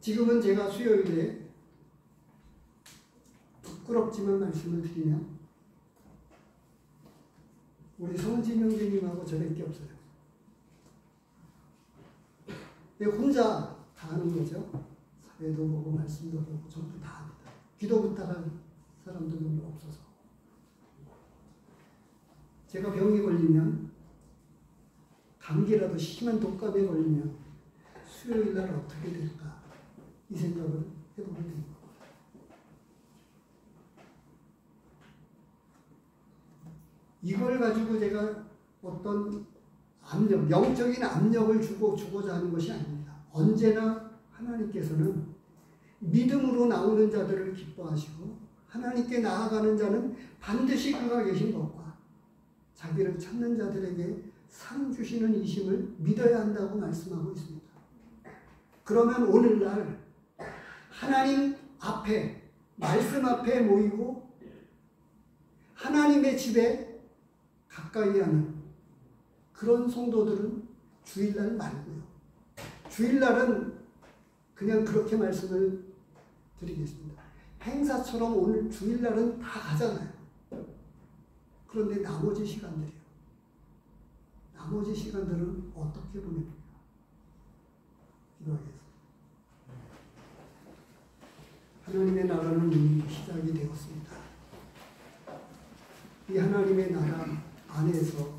지금은 제가 수요일에 부끄럽지만 말씀을 드리면 우리 성진 형제님하고 저밖에 없어요. 혼자 다 하는 거죠. 사회도 보고 말씀도 보고 전부 다 합니다. 기도 부탁할 사람도 별로 없어서. 제가 병이 걸리면, 감기라도 심한 독감에 걸리면 수요일 날 어떻게 될까 이 생각을 해보게 됩니다. 이걸 가지고 제가 어떤 압력, 영적인 압력을 주고자 하는 것이 아닙니다. 언제나 하나님께서는 믿음으로 나오는 자들을 기뻐하시고 하나님께 나아가는 자는 반드시 그가 계신 것과 자기를 찾는 자들에게 상 주시는 이심을 믿어야 한다고 말씀하고 있습니다. 그러면 오늘날 하나님 앞에, 말씀 앞에 모이고 하나님의 집에 가까이 하는 그런 성도들은 주일날 말고요. 주일날은 그냥 그렇게 말씀을 드리겠습니다. 행사처럼 오늘 주일날은 다 가잖아요. 그런데 나머지 시간들이요. 나머지 시간들은 어떻게 보냅니까? 기도하겠습니다. 하나님의 나라는 이미 시작이 되었습니다. 이 하나님의 나라 안에서